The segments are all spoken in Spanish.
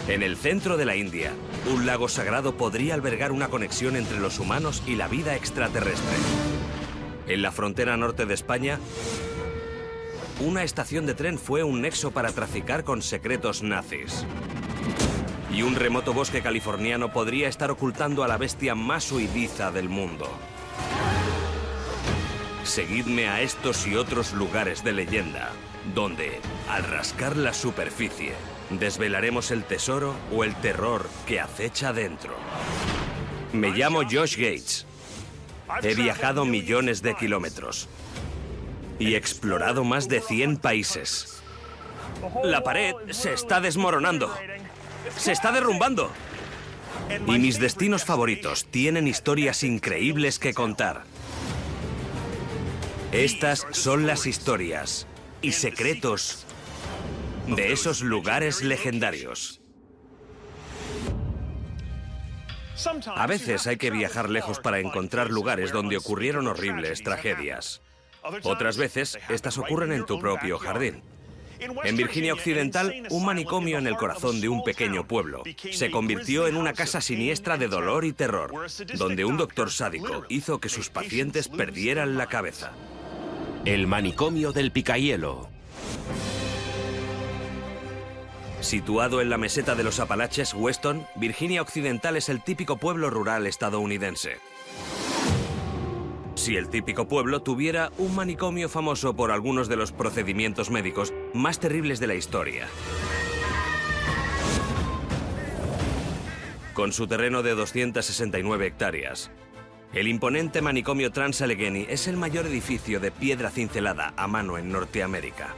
En el centro de la India, un lago sagrado podría albergar una conexión entre los humanos y la vida extraterrestre. En la frontera norte de España, una estación de tren fue un nexo para traficar con secretos nazis. Y un remoto bosque californiano podría estar ocultando a la bestia más huidiza del mundo. Seguidme a estos y otros lugares de leyenda, donde, al rascar la superficie, desvelaremos el tesoro o el terror que acecha dentro. Me llamo Josh Gates. He viajado millones de kilómetros y explorado más de 100 países. La pared se está desmoronando. ¡Se está derrumbando! Y mis destinos favoritos tienen historias increíbles que contar. Estas son las historias y secretos de esos lugares legendarios. A veces hay que viajar lejos para encontrar lugares donde ocurrieron horribles tragedias. Otras veces, estas ocurren en tu propio jardín. En Virginia Occidental, un manicomio en el corazón de un pequeño pueblo se convirtió en una casa siniestra de dolor y terror, donde un doctor sádico hizo que sus pacientes perdieran la cabeza. El manicomio del Picahielo. Situado en la meseta de los Apalaches, Weston, Virginia Occidental es el típico pueblo rural estadounidense. Si el típico pueblo tuviera un manicomio famoso por algunos de los procedimientos médicos más terribles de la historia. Con su terreno de 269 hectáreas, el imponente manicomio Trans-Allegheny es el mayor edificio de piedra cincelada a mano en Norteamérica.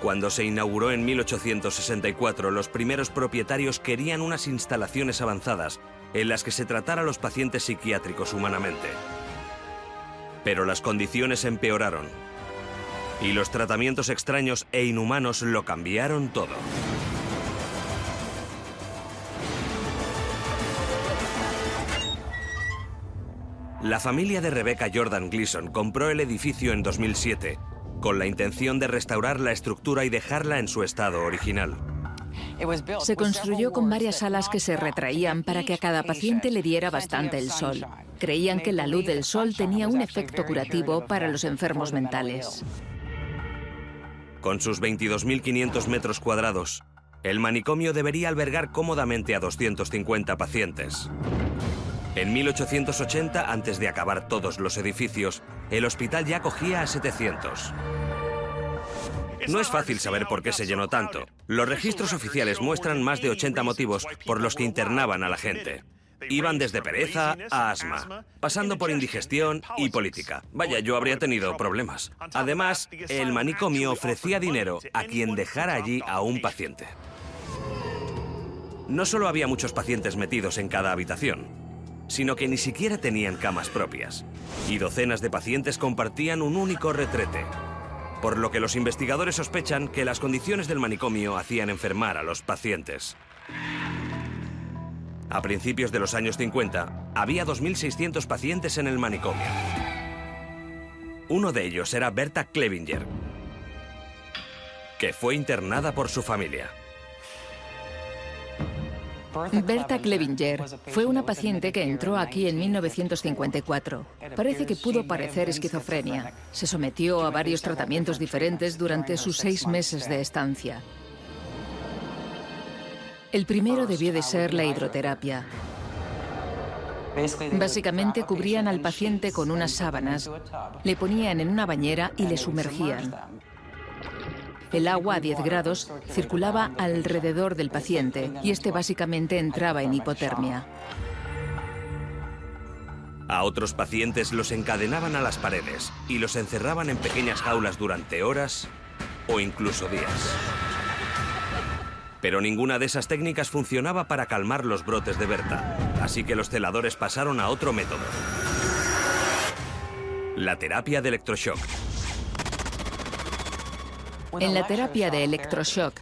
Cuando se inauguró en 1864, los primeros propietarios querían unas instalaciones avanzadas en las que se tratara a los pacientes psiquiátricos humanamente. Pero las condiciones empeoraron y los tratamientos extraños e inhumanos lo cambiaron todo. La familia de Rebecca Jordan Gleason compró el edificio en 2007 con la intención de restaurar la estructura y dejarla en su estado original. Se construyó con varias salas que se retraían para que a cada paciente le diera bastante el sol. Creían que la luz del sol tenía un efecto curativo para los enfermos mentales. Con sus 22.500 metros cuadrados, el manicomio debería albergar cómodamente a 250 pacientes. En 1880, antes de acabar todos los edificios, el hospital ya acogía a 700. No es fácil saber por qué se llenó tanto. Los registros oficiales muestran más de 80 motivos por los que internaban a la gente. Iban desde pereza a asma, pasando por indigestión y política. Vaya, yo habría tenido problemas. Además, el manicomio ofrecía dinero a quien dejara allí a un paciente. No solo había muchos pacientes metidos en cada habitación, sino que ni siquiera tenían camas propias. Y docenas de pacientes compartían un único retrete. Por lo que los investigadores sospechan que las condiciones del manicomio hacían enfermar a los pacientes. A principios de los años 50, había 2.600 pacientes en el manicomio. Uno de ellos era Berta Clevinger, que fue internada por su familia. Berta Clevinger fue una paciente que entró aquí en 1954. Parece que pudo padecer esquizofrenia. Se sometió a varios tratamientos diferentes durante sus 6 meses de estancia. El primero debió de ser la hidroterapia. Básicamente cubrían al paciente con unas sábanas, le ponían en una bañera y le sumergían. El agua a 10 grados circulaba alrededor del paciente y este básicamente entraba en hipotermia. A otros pacientes los encadenaban a las paredes y los encerraban en pequeñas jaulas durante horas o incluso días. Pero ninguna de esas técnicas funcionaba para calmar los brotes de Berta, así que los celadores pasaron a otro método: la terapia de electroshock. En la terapia de electroshock,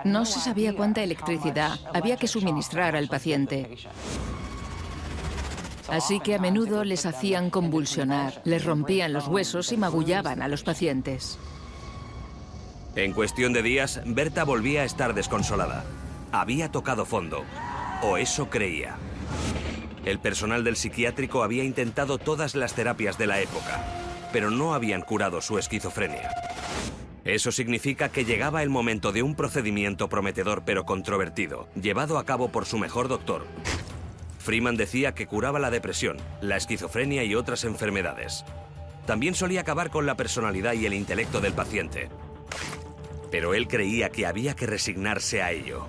no se sabía cuánta electricidad había que suministrar al paciente. Así que a menudo les hacían convulsionar, les rompían los huesos y magullaban a los pacientes. En cuestión de días, Berta volvía a estar desconsolada. Había tocado fondo, o eso creía. El personal del psiquiátrico había intentado todas las terapias de la época, pero no habían curado su esquizofrenia. Eso significa que llegaba el momento de un procedimiento prometedor pero controvertido, llevado a cabo por su mejor doctor. Freeman decía que curaba la depresión, la esquizofrenia y otras enfermedades. También solía acabar con la personalidad y el intelecto del paciente. Pero él creía que había que resignarse a ello.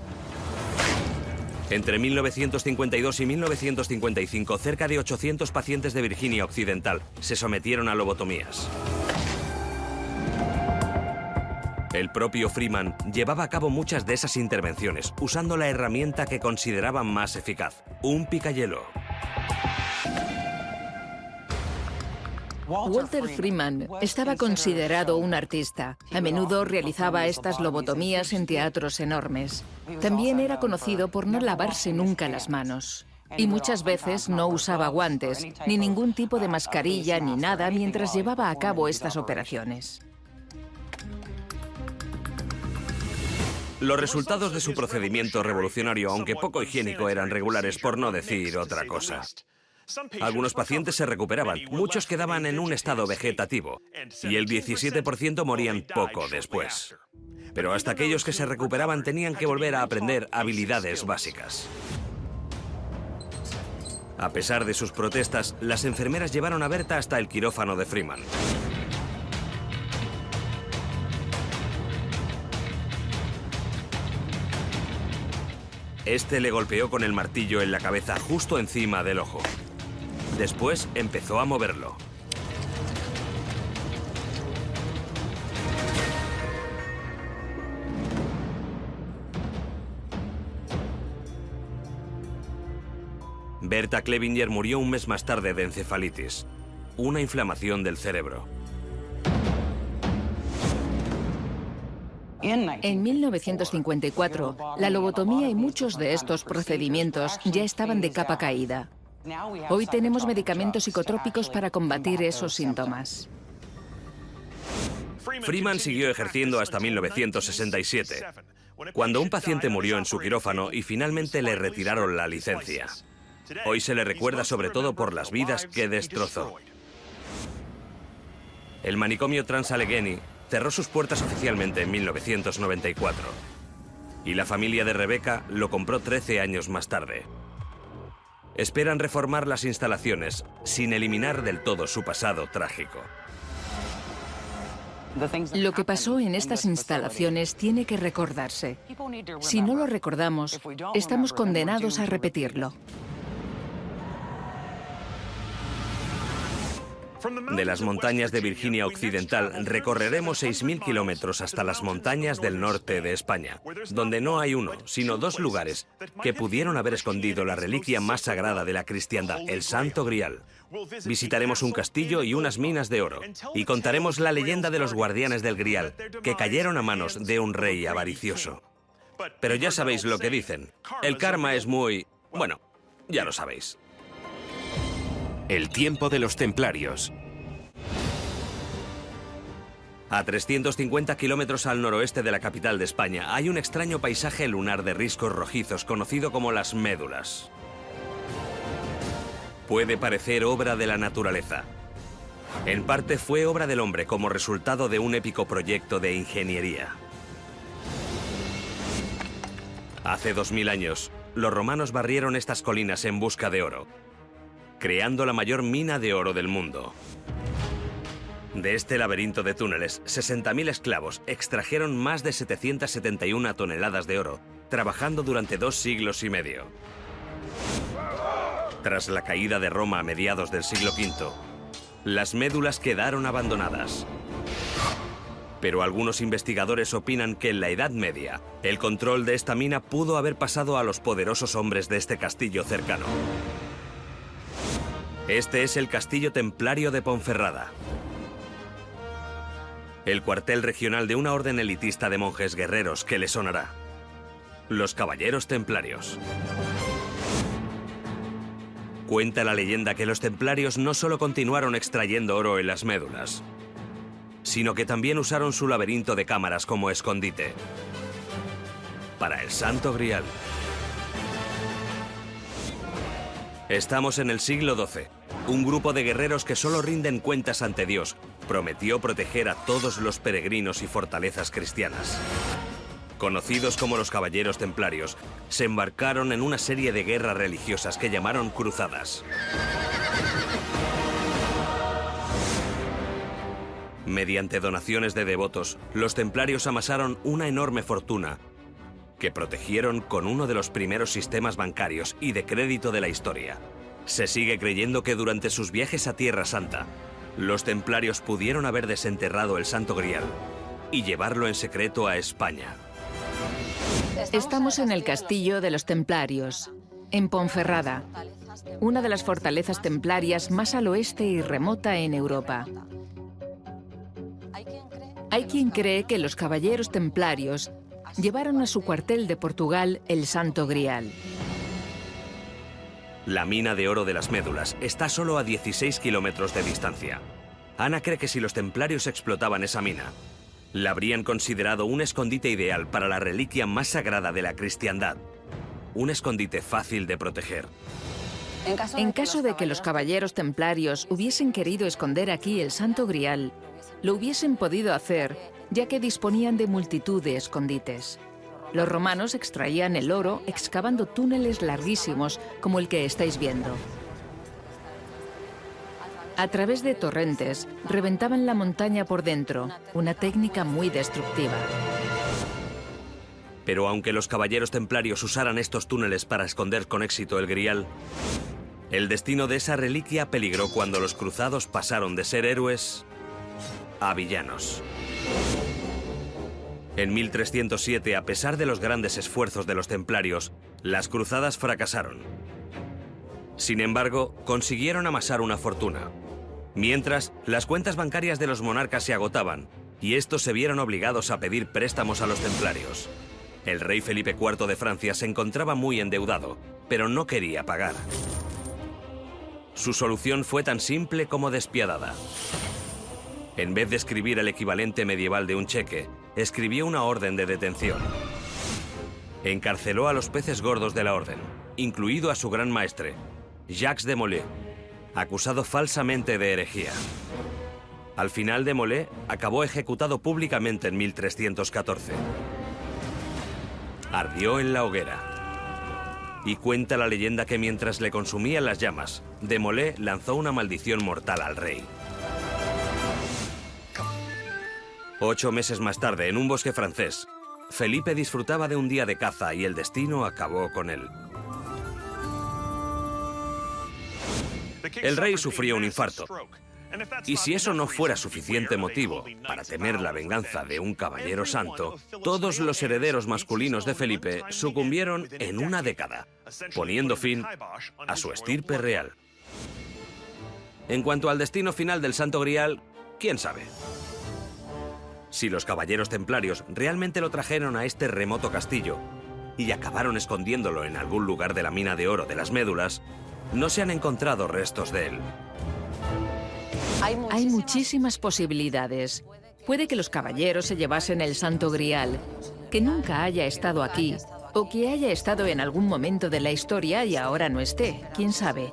Entre 1952 y 1955, cerca de 800 pacientes de Virginia Occidental se sometieron a lobotomías. El propio Freeman llevaba a cabo muchas de esas intervenciones, usando la herramienta que consideraban más eficaz, un picahielo. Walter Freeman estaba considerado un artista. A menudo realizaba estas lobotomías en teatros enormes. También era conocido por no lavarse nunca las manos. Y muchas veces no usaba guantes, ni ningún tipo de mascarilla ni nada mientras llevaba a cabo estas operaciones. Los resultados de su procedimiento revolucionario, aunque poco higiénico, eran regulares, por no decir otra cosa. Algunos pacientes se recuperaban, muchos quedaban en un estado vegetativo y el 17% morían poco después. Pero hasta aquellos que se recuperaban tenían que volver a aprender habilidades básicas. A pesar de sus protestas, las enfermeras llevaron a Berta hasta el quirófano de Freeman. Este le golpeó con el martillo en la cabeza justo encima del ojo. Después empezó a moverlo. Berta Klebinger murió un mes más tarde de encefalitis, una inflamación del cerebro. En 1954, la lobotomía y muchos de estos procedimientos ya estaban de capa caída. Hoy tenemos medicamentos psicotrópicos para combatir esos síntomas. Freeman siguió ejerciendo hasta 1967, cuando un paciente murió en su quirófano y finalmente le retiraron la licencia. Hoy se le recuerda sobre todo por las vidas que destrozó. El manicomio Trans-Allegheny cerró sus puertas oficialmente en 1994 y la familia de Rebecca lo compró 13 años más tarde. Esperan reformar las instalaciones sin eliminar del todo su pasado trágico. Lo que pasó en estas instalaciones tiene que recordarse. Si no lo recordamos, estamos condenados a repetirlo. De las montañas de Virginia Occidental recorreremos 6.000 kilómetros hasta las montañas del norte de España, donde no hay uno, sino dos lugares que pudieron haber escondido la reliquia más sagrada de la cristiandad, el Santo Grial. Visitaremos un castillo y unas minas de oro, y contaremos la leyenda de los guardianes del Grial, que cayeron a manos de un rey avaricioso. Pero ya sabéis lo que dicen. El karma es muy... bueno, ya lo sabéis. El tiempo de los templarios. A 350 kilómetros al noroeste de la capital de España hay un extraño paisaje lunar de riscos rojizos conocido como las médulas. Puede parecer obra de la naturaleza. En parte fue obra del hombre como resultado de un épico proyecto de ingeniería. Hace 2000 años, los romanos barrieron estas colinas en busca de oro, creando la mayor mina de oro del mundo. De este laberinto de túneles, 60.000 esclavos extrajeron más de 771 toneladas de oro, trabajando durante 2 siglos y medio. Tras la caída de Roma a mediados del siglo V, las médulas quedaron abandonadas. Pero algunos investigadores opinan que en la Edad Media, el control de esta mina pudo haber pasado a los poderosos hombres de este castillo cercano. Este es el Castillo Templario de Ponferrada, el cuartel regional de una orden elitista de monjes guerreros que le sonará: los Caballeros Templarios. Cuenta la leyenda que los templarios no solo continuaron extrayendo oro en las médulas, sino que también usaron su laberinto de cámaras como escondite para el Santo Grial. Estamos en el siglo XII. Un grupo de guerreros que solo rinden cuentas ante Dios prometió proteger a todos los peregrinos y fortalezas cristianas. Conocidos como los Caballeros Templarios, se embarcaron en una serie de guerras religiosas que llamaron cruzadas. Mediante donaciones de devotos, los templarios amasaron una enorme fortuna que protegieron con uno de los primeros sistemas bancarios y de crédito de la historia. Se sigue creyendo que durante sus viajes a Tierra Santa, los templarios pudieron haber desenterrado el Santo Grial y llevarlo en secreto a España. Estamos en el castillo de los Templarios, en Ponferrada, una de las fortalezas templarias más al oeste y remota en Europa. Hay quien cree que los caballeros templarios llevaron a su cuartel de Portugal el Santo Grial. La mina de oro de las Médulas está solo a 16 kilómetros de distancia. Ana cree que si los templarios explotaban esa mina, la habrían considerado un escondite ideal para la reliquia más sagrada de la cristiandad. Un escondite fácil de proteger. En caso de que los caballeros templarios hubiesen querido esconder aquí el Santo Grial, lo hubiesen podido hacer, ya que disponían de multitud de escondites. Los romanos extraían el oro excavando túneles larguísimos, como el que estáis viendo. A través de torrentes, reventaban la montaña por dentro, una técnica muy destructiva. Pero aunque los caballeros templarios usaran estos túneles para esconder con éxito el Grial, el destino de esa reliquia peligró cuando los cruzados pasaron de ser héroes a villanos. En 1307, a pesar de los grandes esfuerzos de los templarios, las cruzadas fracasaron. Sin embargo, consiguieron amasar una fortuna. Mientras, las cuentas bancarias de los monarcas se agotaban, y estos se vieron obligados a pedir préstamos a los templarios. El rey Felipe IV de Francia se encontraba muy endeudado, pero no quería pagar. Su solución fue tan simple como despiadada. En vez de escribir el equivalente medieval de un cheque, escribió una orden de detención. Encarceló a los peces gordos de la orden, incluido a su gran maestre, Jacques de Molay, acusado falsamente de herejía. Al final, de Molay acabó ejecutado públicamente en 1314. Ardió en la hoguera. Y cuenta la leyenda que mientras le consumían las llamas, de Molay lanzó una maldición mortal al rey. 8 meses más tarde, en un bosque francés, Felipe disfrutaba de un día de caza y el destino acabó con él. El rey sufrió un infarto. Y si eso no fuera suficiente motivo para temer la venganza de un caballero santo, todos los herederos masculinos de Felipe sucumbieron en una década, poniendo fin a su estirpe real. En cuanto al destino final del Santo Grial, ¿quién sabe? Si los caballeros templarios realmente lo trajeron a este remoto castillo y acabaron escondiéndolo en algún lugar de la mina de oro de las Médulas, no se han encontrado restos de él. Hay muchísimas posibilidades. Puede que los caballeros se llevasen el Santo Grial, que nunca haya estado aquí, o que haya estado en algún momento de la historia y ahora no esté, quién sabe.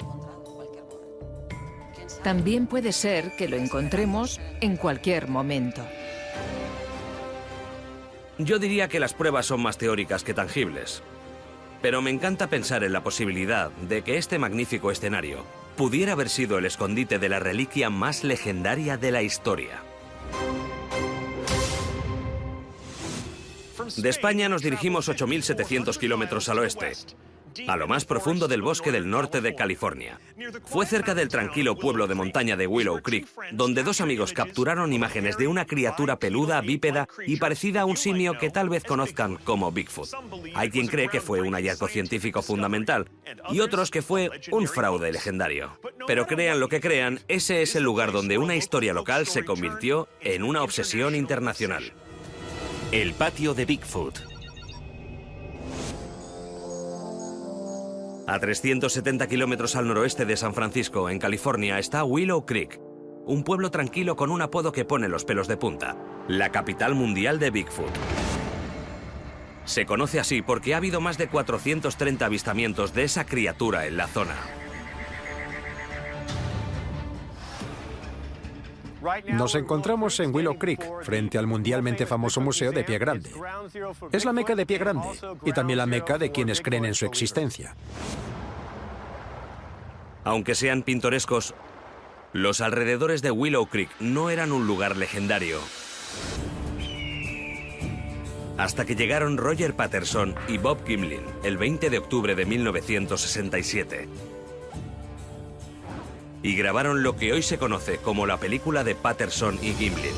También puede ser que lo encontremos en cualquier momento. Yo diría que las pruebas son más teóricas que tangibles. Pero me encanta pensar en la posibilidad de que este magnífico escenario pudiera haber sido el escondite de la reliquia más legendaria de la historia. De España nos dirigimos 8.700 kilómetros al oeste, a lo más profundo del bosque del norte de California. Fue cerca del tranquilo pueblo de montaña de Willow Creek, donde dos amigos capturaron imágenes de una criatura peluda, bípeda y parecida a un simio que tal vez conozcan como Bigfoot. Hay quien cree que fue un hallazgo científico fundamental y otros que fue un fraude legendario. Pero crean lo que crean, ese es el lugar donde una historia local se convirtió en una obsesión internacional. El patio de Bigfoot. A 370 kilómetros al noroeste de San Francisco, en California, está Willow Creek, un pueblo tranquilo con un apodo que pone los pelos de punta: la capital mundial de Bigfoot. Se conoce así porque ha habido más de 430 avistamientos de esa criatura en la zona. Nos encontramos en Willow Creek, frente al mundialmente famoso Museo de Pie Grande. Es la meca de Pie Grande y también la meca de quienes creen en su existencia. Aunque sean pintorescos, los alrededores de Willow Creek no eran un lugar legendario. Hasta que llegaron Roger Patterson y Bob Gimlin el 20 de octubre de 1967. Y grabaron lo que hoy se conoce como la película de Patterson y Gimlin.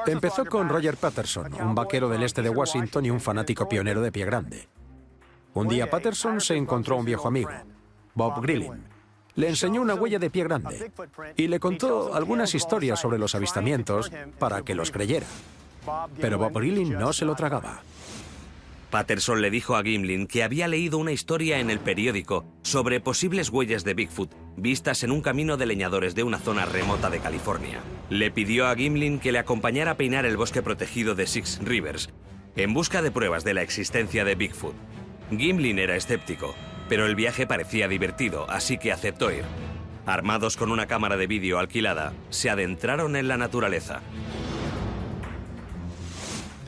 Empezó con Roger Patterson, un vaquero del este de Washington y un fanático pionero de Pie Grande. Un día Patterson se encontró a un viejo amigo, Bob Gimlin. Le enseñó una huella de Pie Grande y le contó algunas historias sobre los avistamientos para que los creyera. Pero Bob Gimlin no se lo tragaba. Patterson le dijo a Gimlin que había leído una historia en el periódico sobre posibles huellas de Bigfoot vistas en un camino de leñadores de una zona remota de California. Le pidió a Gimlin que le acompañara a peinar el bosque protegido de Six Rivers en busca de pruebas de la existencia de Bigfoot. Gimlin era escéptico, pero el viaje parecía divertido, así que aceptó ir. Armados con una cámara de vídeo alquilada, se adentraron en la naturaleza.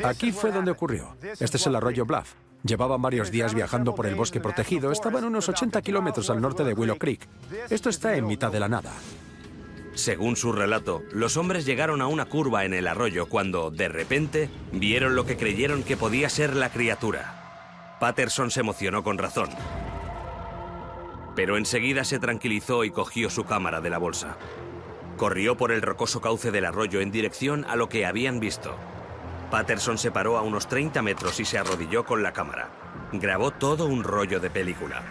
Aquí fue donde ocurrió. Este es el arroyo Bluff. Llevaban varios días viajando por el bosque protegido. Estaban unos 80 kilómetros al norte de Willow Creek. Esto está en mitad de la nada. Según su relato, los hombres llegaron a una curva en el arroyo cuando, de repente, vieron lo que creyeron que podía ser la criatura. Patterson se emocionó con razón. Pero enseguida se tranquilizó y cogió su cámara de la bolsa. Corrió por el rocoso cauce del arroyo en dirección a lo que habían visto. Patterson se paró a unos 30 metros y se arrodilló con la cámara. Grabó todo un rollo de película.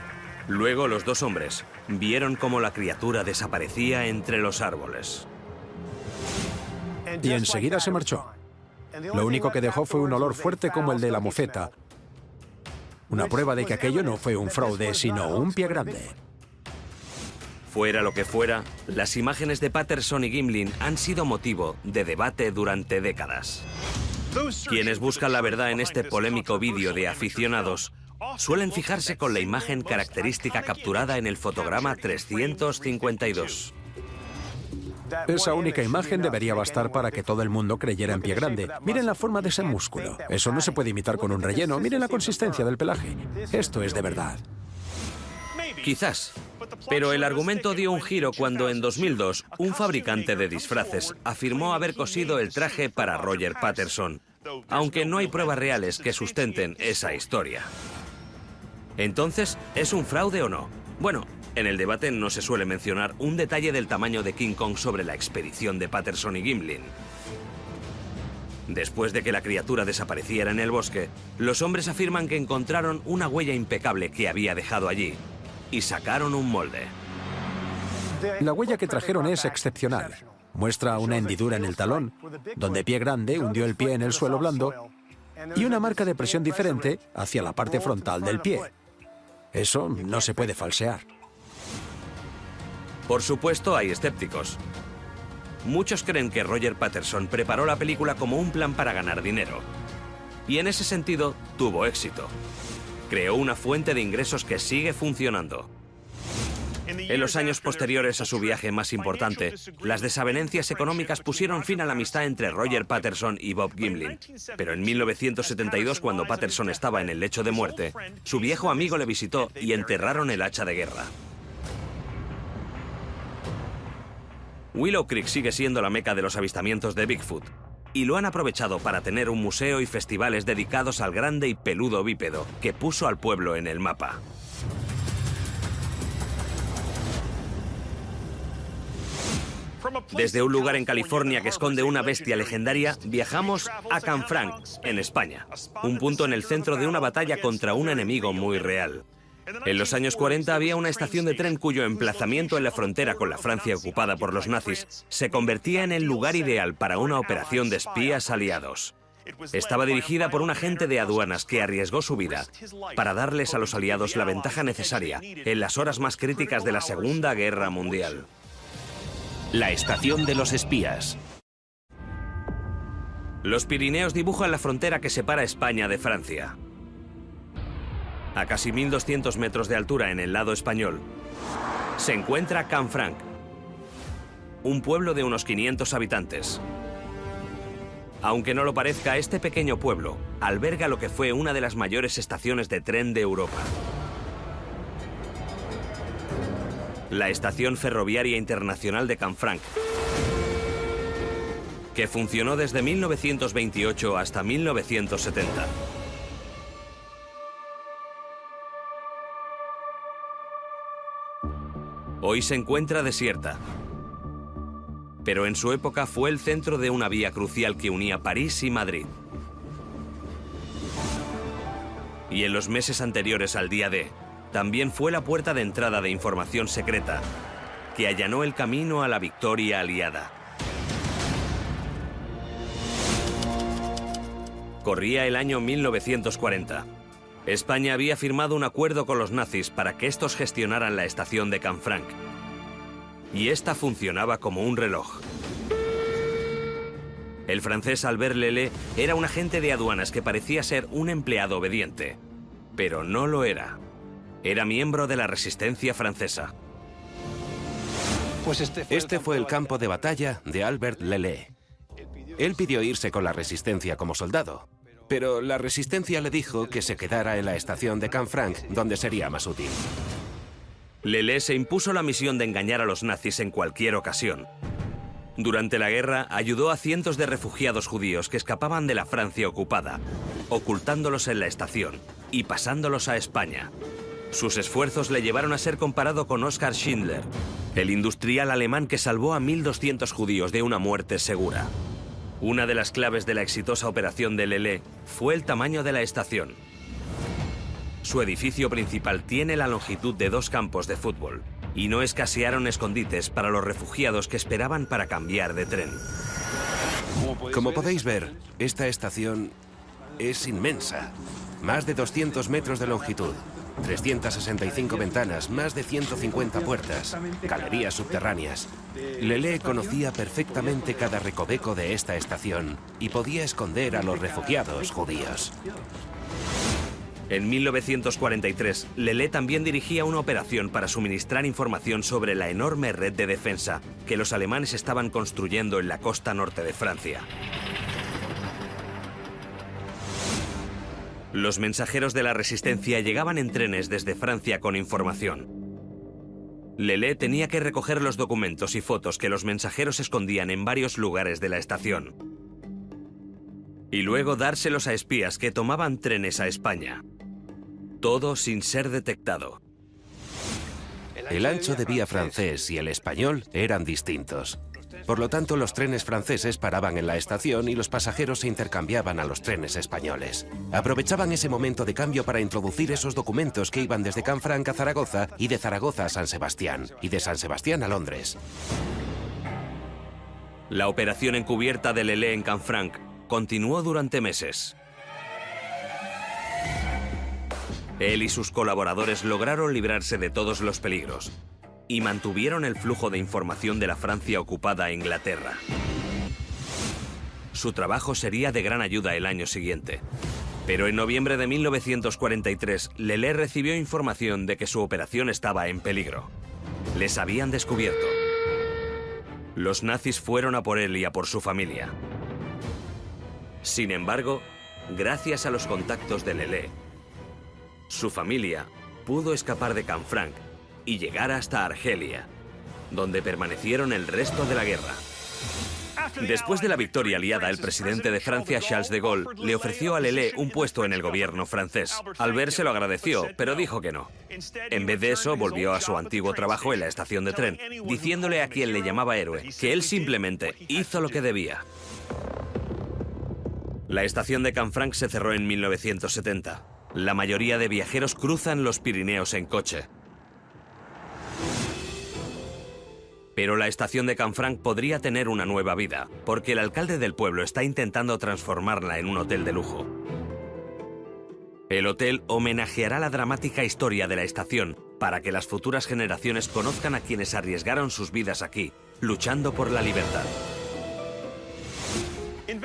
Luego los dos hombres vieron cómo la criatura desaparecía entre los árboles. Y enseguida se marchó. Lo único que dejó fue un olor fuerte como el de la mofeta. Una prueba de que aquello no fue un fraude, sino un pie grande. Fuera lo que fuera, las imágenes de Patterson y Gimlin han sido motivo de debate durante décadas. Quienes buscan la verdad en este polémico vídeo de aficionados suelen fijarse con la imagen característica capturada en el fotograma 352. Esa única imagen debería bastar para que todo el mundo creyera en Pie Grande. Miren la forma de ese músculo. Eso no se puede imitar con un relleno. Miren la consistencia del pelaje. Esto es de verdad. Quizás. Pero el argumento dio un giro cuando en 2002 un fabricante de disfraces afirmó haber cosido el traje para Roger Patterson, aunque no hay pruebas reales que sustenten esa historia. Entonces, ¿es un fraude o no? Bueno, en el debate no se suele mencionar un detalle del tamaño de King Kong sobre la expedición de Patterson y Gimlin. Después de que la criatura desapareciera en el bosque, los hombres afirman que encontraron una huella impecable que había dejado allí y sacaron un molde. La huella que trajeron es excepcional. Muestra una hendidura en el talón, donde Pie Grande hundió el pie en el suelo blando, y una marca de presión diferente hacia la parte frontal del pie. Eso no se puede falsear. Por supuesto, hay escépticos. Muchos creen que Roger Patterson preparó la película como un plan para ganar dinero. Y en ese sentido, tuvo éxito. Creó una fuente de ingresos que sigue funcionando. En los años posteriores a su viaje más importante, las desavenencias económicas pusieron fin a la amistad entre Roger Patterson y Bob Gimlin. Pero en 1972, cuando Patterson estaba en el lecho de muerte, su viejo amigo le visitó y enterraron el hacha de guerra. Willow Creek sigue siendo la meca de los avistamientos de Bigfoot, y lo han aprovechado para tener un museo y festivales dedicados al grande y peludo bípedo que puso al pueblo en el mapa. Desde un lugar en California que esconde una bestia legendaria, viajamos a Canfranc, en España, un punto en el centro de una batalla contra un enemigo muy real. En los años 40 había una estación de tren cuyo emplazamiento en la frontera con la Francia ocupada por los nazis se convertía en el lugar ideal para una operación de espías aliados. Estaba dirigida por un agente de aduanas que arriesgó su vida para darles a los aliados la ventaja necesaria en las horas más críticas de la Segunda Guerra Mundial. La estación de los espías. Los Pirineos dibujan la frontera que separa España de Francia. A casi 1200 metros de altura en el lado español, se encuentra Canfranc, un pueblo de unos 500 habitantes. Aunque no lo parezca, este pequeño pueblo alberga lo que fue una de las mayores estaciones de tren de Europa. La Estación Ferroviaria Internacional de Canfranc, que funcionó desde 1928 hasta 1970. Hoy se encuentra desierta, pero en su época fue el centro de una vía crucial que unía París y Madrid. Y en los meses anteriores al día D, también fue la puerta de entrada de información secreta que allanó el camino a la victoria aliada. Corría el año 1940. España había firmado un acuerdo con los nazis para que estos gestionaran la estación de Canfranc. Y esta funcionaba como un reloj. El francés Albert Lelée era un agente de aduanas que parecía ser un empleado obediente, pero no lo era. Era miembro de la resistencia francesa. Este fue el campo de batalla de Albert Lelée. Él pidió irse con la resistencia como soldado, pero la resistencia le dijo que se quedara en la estación de Canfranc, donde sería más útil. Lelée se impuso la misión de engañar a los nazis en cualquier ocasión. Durante la guerra ayudó a cientos de refugiados judíos que escapaban de la Francia ocupada, ocultándolos en la estación y pasándolos a España. Sus esfuerzos le llevaron a ser comparado con Oskar Schindler, el industrial alemán que salvó a 1200 judíos de una muerte segura. Una de las claves de la exitosa operación de Lelée fue el tamaño de la estación. Su edificio principal tiene la longitud de 2 campos de fútbol y no escasearon escondites para los refugiados que esperaban para cambiar de tren. Como podéis ver, esta estación es inmensa. Más de 200 metros de longitud, 365 ventanas, más de 150 puertas, galerías subterráneas. Lelée conocía perfectamente cada recoveco de esta estación y podía esconder a los refugiados judíos. En 1943, Lelée también dirigía una operación para suministrar información sobre la enorme red de defensa que los alemanes estaban construyendo en la costa norte de Francia. Los mensajeros de la resistencia llegaban en trenes desde Francia con información. Lelée tenía que recoger los documentos y fotos que los mensajeros escondían en varios lugares de la estación y luego dárselos a espías que tomaban trenes a España. Todo sin ser detectado. El ancho de vía francés y el español eran distintos. Por lo tanto, los trenes franceses paraban en la estación y los pasajeros se intercambiaban a los trenes españoles. Aprovechaban ese momento de cambio para introducir esos documentos que iban desde Canfranc a Zaragoza y de Zaragoza a San Sebastián, y de San Sebastián a Londres. La operación encubierta de Lelée en Canfranc continuó durante meses. Él y sus colaboradores lograron librarse de todos los peligros y mantuvieron el flujo de información de la Francia ocupada a Inglaterra. Su trabajo sería de gran ayuda el año siguiente. Pero en noviembre de 1943, Lelée recibió información de que su operación estaba en peligro. Les habían descubierto. Los nazis fueron a por él y a por su familia. Sin embargo, gracias a los contactos de Lelée, su familia pudo escapar de Canfranc y llegar hasta Argelia, donde permanecieron el resto de la guerra. Después de la victoria aliada, el presidente de Francia, Charles de Gaulle, le ofreció a Lelée un puesto en el gobierno francés. Albert se lo agradeció, pero dijo que no. En vez de eso, volvió a su antiguo trabajo en la estación de tren, diciéndole a quien le llamaba héroe que él simplemente hizo lo que debía. La estación de Canfranc se cerró en 1970. La mayoría de viajeros cruzan los Pirineos en coche. Pero la estación de Canfranc podría tener una nueva vida, porque el alcalde del pueblo está intentando transformarla en un hotel de lujo. El hotel homenajeará la dramática historia de la estación para que las futuras generaciones conozcan a quienes arriesgaron sus vidas aquí, luchando por la libertad.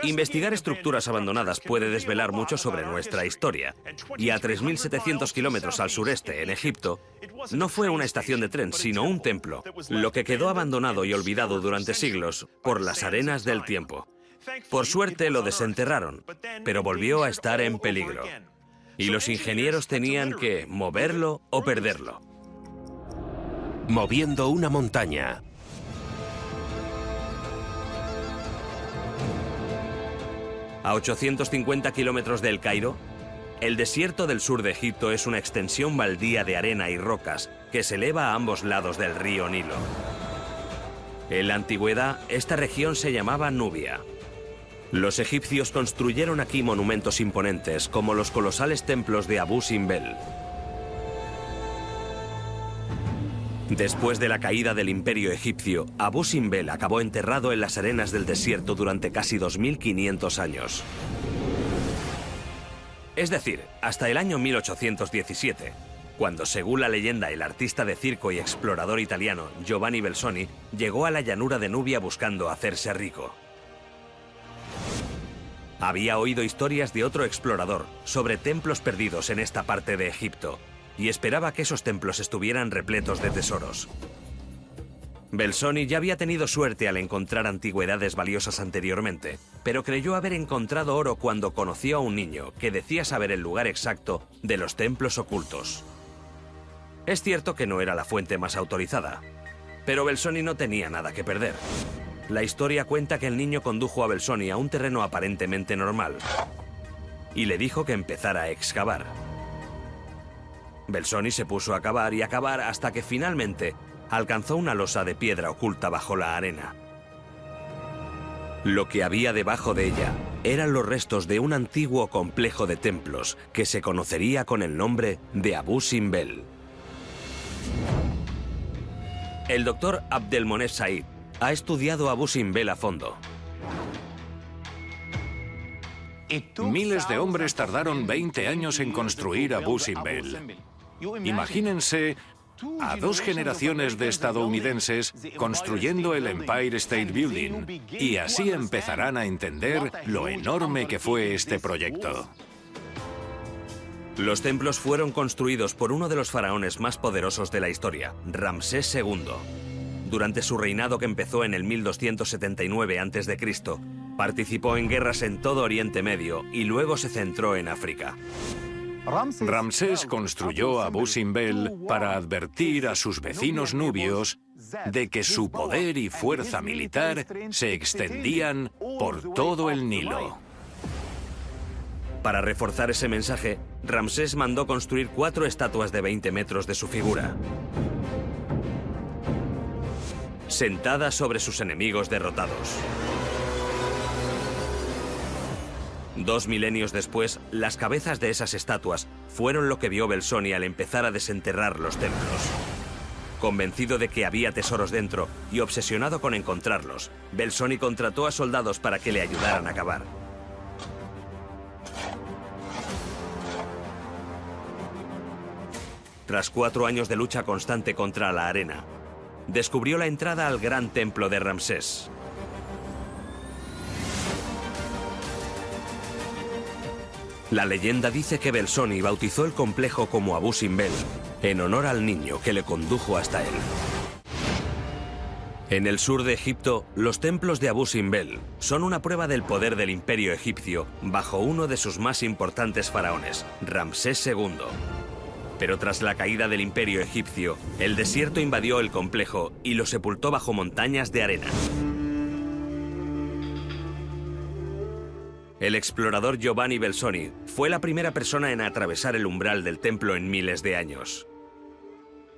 Investigar estructuras abandonadas puede desvelar mucho sobre nuestra historia. Y a 3.700 kilómetros al sureste, en Egipto, no fue una estación de tren, sino un templo, lo que quedó abandonado y olvidado durante siglos por las arenas del tiempo. Por suerte lo desenterraron, pero volvió a estar en peligro. Y los ingenieros tenían que moverlo o perderlo. Moviendo una montaña. A 850 kilómetros del Cairo, el desierto del sur de Egipto es una extensión baldía de arena y rocas que se eleva a ambos lados del río Nilo. En la antigüedad, esta región se llamaba Nubia. Los egipcios construyeron aquí monumentos imponentes, como los colosales templos de Abu Simbel. Después de la caída del imperio egipcio, Abu Simbel acabó enterrado en las arenas del desierto durante casi 2500 años. Es decir, hasta el año 1817, cuando, según la leyenda, el artista de circo y explorador italiano Giovanni Belzoni llegó a la llanura de Nubia buscando hacerse rico. Había oído historias de otro explorador sobre templos perdidos en esta parte de Egipto, y esperaba que esos templos estuvieran repletos de tesoros. Belzoni ya había tenido suerte al encontrar antigüedades valiosas anteriormente, pero creyó haber encontrado oro cuando conoció a un niño que decía saber el lugar exacto de los templos ocultos. Es cierto que no era la fuente más autorizada, pero Belzoni no tenía nada que perder. La historia cuenta que el niño condujo a Belzoni a un terreno aparentemente normal y le dijo que empezara a excavar. Belzoni se puso a cavar y a cavar hasta que finalmente alcanzó una losa de piedra oculta bajo la arena. Lo que había debajo de ella eran los restos de un antiguo complejo de templos que se conocería con el nombre de Abu Simbel. El doctor Abdelmoned Said ha estudiado Abu Simbel a fondo. Miles de hombres tardaron 20 años en construir Abu Simbel. Imagínense a 2 generaciones de estadounidenses construyendo el Empire State Building, y así empezarán a entender lo enorme que fue este proyecto. Los templos fueron construidos por uno de los faraones más poderosos de la historia, Ramsés II. Durante su reinado, que empezó en el 1279 a.C., participó en guerras en todo Oriente Medio y luego se centró en África. Ramsés construyó Abu Simbel para advertir a sus vecinos nubios de que su poder y fuerza militar se extendían por todo el Nilo. Para reforzar ese mensaje, Ramsés mandó construir 4 estatuas de 20 metros de su figura, sentadas sobre sus enemigos derrotados. 2 milenios después, las cabezas de esas estatuas fueron lo que vio Belzoni al empezar a desenterrar los templos. Convencido de que había tesoros dentro y obsesionado con encontrarlos, Belzoni contrató a soldados para que le ayudaran a cavar. Tras 4 años de lucha constante contra la arena, descubrió la entrada al gran templo de Ramsés. La leyenda dice que Belzoni bautizó el complejo como Abu Simbel, en honor al niño que le condujo hasta él. En el sur de Egipto, los templos de Abu Simbel son una prueba del poder del imperio egipcio bajo uno de sus más importantes faraones, Ramsés II. Pero tras la caída del imperio egipcio, el desierto invadió el complejo y lo sepultó bajo montañas de arena. El explorador Giovanni Belzoni fue la primera persona en atravesar el umbral del templo en miles de años.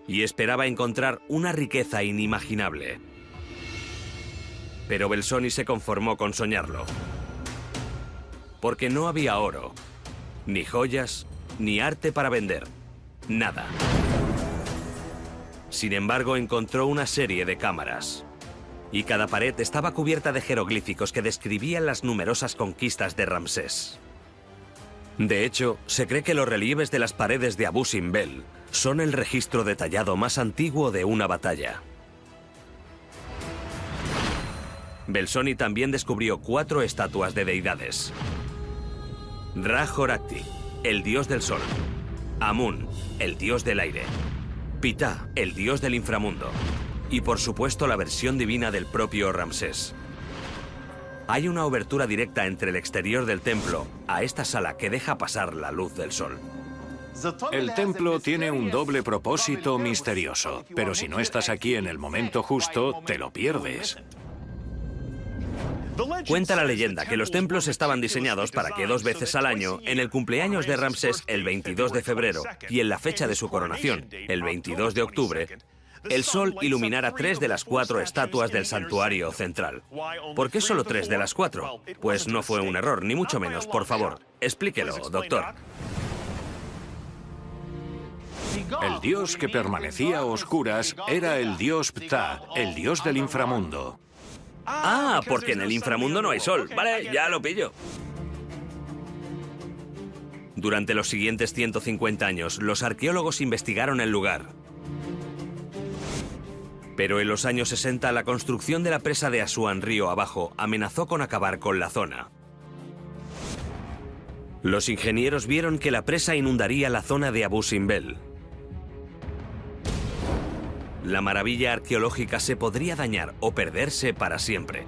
Y esperaba encontrar una riqueza inimaginable. Pero Belzoni se conformó con soñarlo. Porque no había oro, ni joyas, ni arte para vender. Nada. Sin embargo, encontró una serie de cámaras. Y cada pared estaba cubierta de jeroglíficos que describían las numerosas conquistas de Ramsés. De hecho, se cree que los relieves de las paredes de Abu Simbel son el registro detallado más antiguo de una batalla. Belzoni también descubrió 4 estatuas de deidades. Ra-Horakhti, el dios del sol. Amun, el dios del aire. Ptah, el dios del inframundo. Y por supuesto la versión divina del propio Ramsés. Hay una obertura directa entre el exterior del templo a esta sala que deja pasar la luz del sol. El templo tiene un doble propósito misterioso, pero si no estás aquí en el momento justo, te lo pierdes. Cuenta la leyenda que los templos estaban diseñados para que 2 veces al año, en el cumpleaños de Ramsés, el 22 de febrero, y en la fecha de su coronación, el 22 de octubre, el sol iluminara 3 de las 4 estatuas del santuario central. ¿Por qué solo 3 de las 4? Pues no fue un error, ni mucho menos, por favor. Explíquelo, doctor. El dios que permanecía a oscuras era el dios Ptah, el dios del inframundo. Ah, porque en el inframundo no hay sol. Vale, ya lo pillo. Durante los siguientes 150 años, los arqueólogos investigaron el lugar. Pero en los años 60, la construcción de la presa de Asuán río abajo amenazó con acabar con la zona. Los ingenieros vieron que la presa inundaría la zona de Abu Simbel. La maravilla arqueológica se podría dañar o perderse para siempre.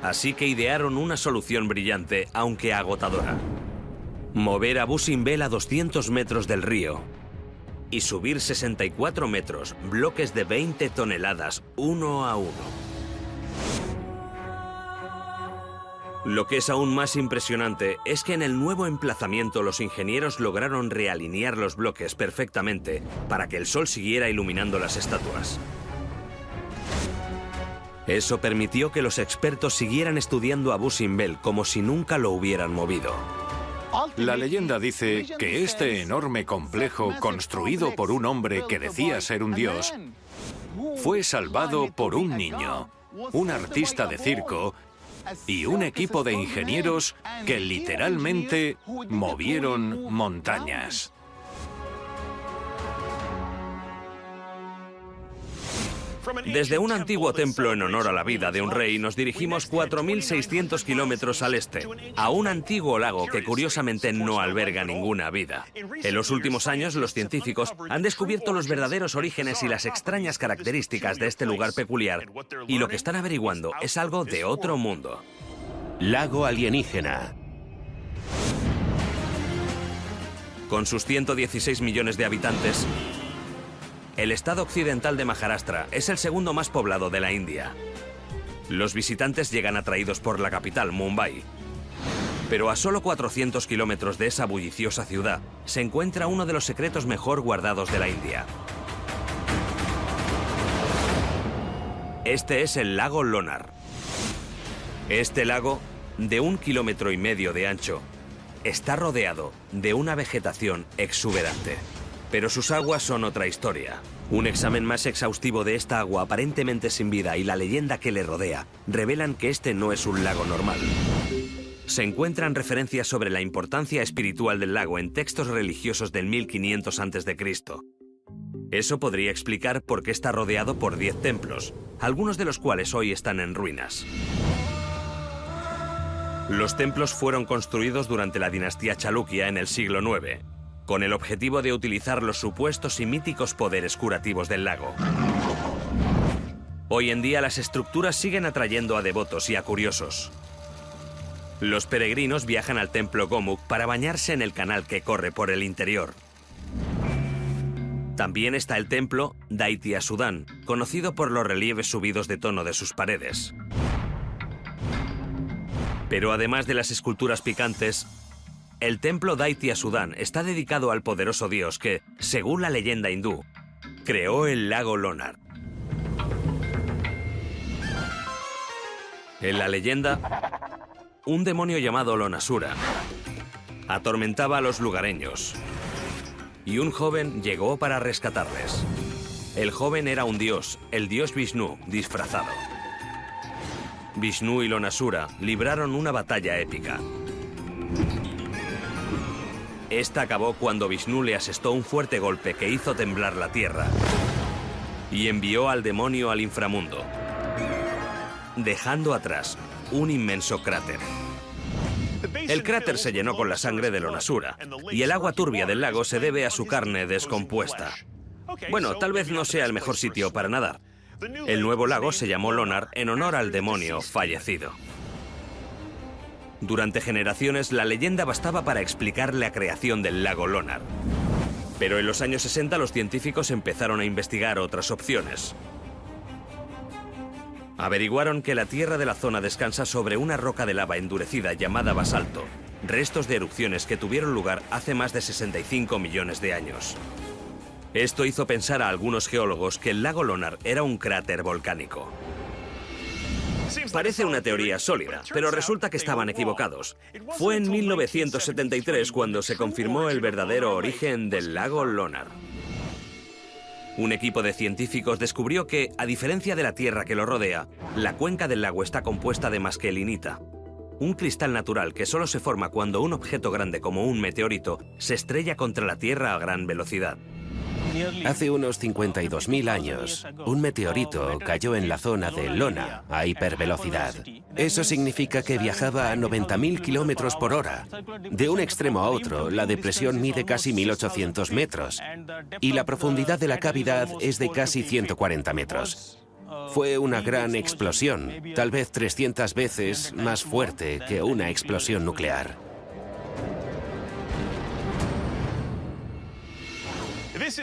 Así que idearon una solución brillante, aunque agotadora. Mover Abu Simbel a 200 metros del río y subir 64 metros, bloques de 20 toneladas, uno a uno. Lo que es aún más impresionante es que en el nuevo emplazamiento los ingenieros lograron realinear los bloques perfectamente para que el sol siguiera iluminando las estatuas. Eso permitió que los expertos siguieran estudiando Abu Simbel como si nunca lo hubieran movido. La leyenda dice que este enorme complejo, construido por un hombre que decía ser un dios, fue salvado por un niño, un artista de circo y un equipo de ingenieros que literalmente movieron montañas. Desde un antiguo templo en honor a la vida de un rey nos dirigimos 4.600 kilómetros al este, a un antiguo lago que curiosamente no alberga ninguna vida. En los últimos años, los científicos han descubierto los verdaderos orígenes y las extrañas características de este lugar peculiar, y lo que están averiguando es algo de otro mundo. Lago alienígena. Con sus 116 millones de habitantes, el estado occidental de Maharashtra es el segundo más poblado de la India. Los visitantes llegan atraídos por la capital, Mumbai. Pero a solo 400 kilómetros de esa bulliciosa ciudad se encuentra uno de los secretos mejor guardados de la India. Este es el lago Lonar. Este lago, de 1,5 kilómetros de ancho, está rodeado de una vegetación exuberante. Pero sus aguas son otra historia. Un examen más exhaustivo de esta agua aparentemente sin vida y la leyenda que le rodea revelan que este no es un lago normal. Se encuentran referencias sobre la importancia espiritual del lago en textos religiosos del 1500 a.C. Eso podría explicar por qué está rodeado por 10 templos, algunos de los cuales hoy están en ruinas. Los templos fueron construidos durante la dinastía Chalukya en el siglo IX, con el objetivo de utilizar los supuestos y míticos poderes curativos del lago. Hoy en día las estructuras siguen atrayendo a devotos y a curiosos. Los peregrinos viajan al templo Gomukh para bañarse en el canal que corre por el interior. También está el templo Daitya Sudhan, conocido por los relieves subidos de tono de sus paredes. Pero además de las esculturas picantes, el templo Daitya Sudhan está dedicado al poderoso dios que, según la leyenda hindú, creó el lago Lonar. En la leyenda, un demonio llamado Lonasura atormentaba a los lugareños y un joven llegó para rescatarles. El joven era un dios, el dios Vishnu, disfrazado. Vishnu y Lonasura libraron una batalla épica. Esta acabó cuando Vishnu le asestó un fuerte golpe que hizo temblar la tierra y envió al demonio al inframundo, dejando atrás un inmenso cráter. El cráter se llenó con la sangre de Lonasura, y el agua turbia del lago se debe a su carne descompuesta. Bueno, tal vez no sea el mejor sitio para nadar. El nuevo lago se llamó Lonar en honor al demonio fallecido. Durante generaciones, la leyenda bastaba para explicar la creación del lago Lonar. Pero en los años 60 los científicos empezaron a investigar otras opciones. Averiguaron que la tierra de la zona descansa sobre una roca de lava endurecida llamada basalto, restos de erupciones que tuvieron lugar hace más de 65 millones de años. Esto hizo pensar a algunos geólogos que el lago Lonar era un cráter volcánico. Parece una teoría sólida, pero resulta que estaban equivocados. Fue en 1973 cuando se confirmó el verdadero origen del lago Lonar. Un equipo de científicos descubrió que, a diferencia de la tierra que lo rodea, la cuenca del lago está compuesta de masquelinita, un cristal natural que solo se forma cuando un objeto grande como un meteorito se estrella contra la Tierra a gran velocidad. Hace unos 52.000 años, un meteorito cayó en la zona de Lona a hipervelocidad. Eso significa que viajaba a 90.000 kilómetros por hora. De un extremo a otro, la depresión mide casi 1.800 metros y la profundidad de la cavidad es de casi 140 metros. Fue una gran explosión, tal vez 300 veces más fuerte que una explosión nuclear.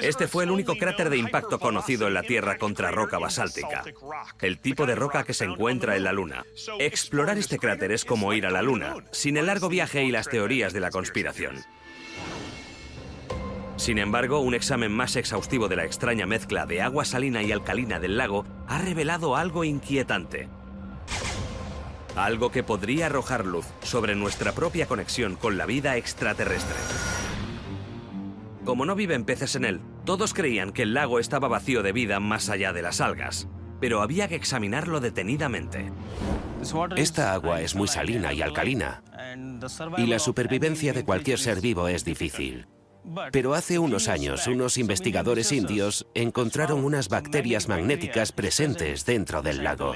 Este fue el único cráter de impacto conocido en la Tierra contra roca basáltica, el tipo de roca que se encuentra en la Luna. Explorar este cráter es como ir a la Luna, sin el largo viaje y las teorías de la conspiración. Sin embargo, un examen más exhaustivo de la extraña mezcla de agua salina y alcalina del lago ha revelado algo inquietante. Algo que podría arrojar luz sobre nuestra propia conexión con la vida extraterrestre. Como no viven peces en él, todos creían que el lago estaba vacío de vida más allá de las algas, pero había que examinarlo detenidamente. Esta agua es muy salina y alcalina, y la supervivencia de cualquier ser vivo es difícil. Pero hace unos años, unos investigadores indios encontraron unas bacterias magnéticas presentes dentro del lago.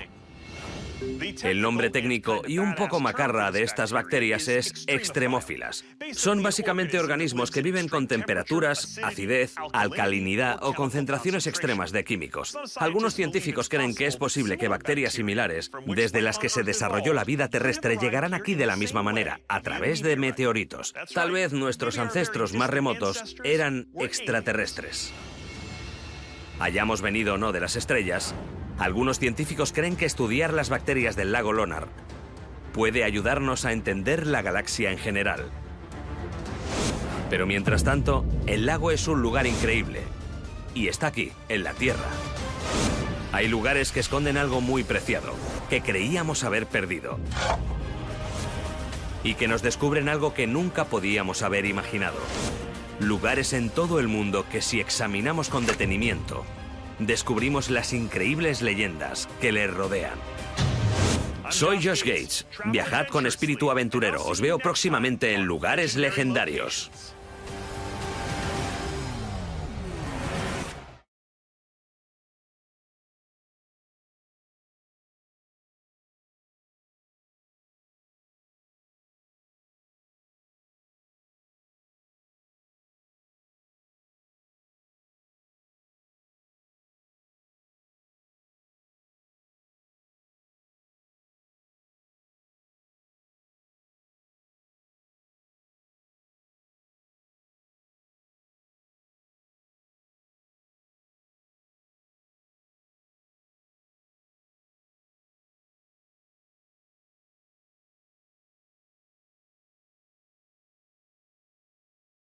El nombre técnico y un poco macarra de estas bacterias es extremófilas. Son básicamente organismos que viven con temperaturas, acidez, alcalinidad o concentraciones extremas de químicos. Algunos científicos creen que es posible que bacterias similares, desde las que se desarrolló la vida terrestre, llegarán aquí de la misma manera, a través de meteoritos. Tal vez nuestros ancestros más remotos eran extraterrestres. Hayamos venido o no de las estrellas, algunos científicos creen que estudiar las bacterias del lago Lonar puede ayudarnos a entender la galaxia en general. Pero mientras tanto, el lago es un lugar increíble y está aquí, en la Tierra. Hay lugares que esconden algo muy preciado, que creíamos haber perdido, y que nos descubren algo que nunca podíamos haber imaginado. Lugares en todo el mundo que, si examinamos con detenimiento, descubrimos las increíbles leyendas que les rodean. Soy Josh Gates. Viajad con espíritu aventurero. Os veo próximamente en Lugares Legendarios.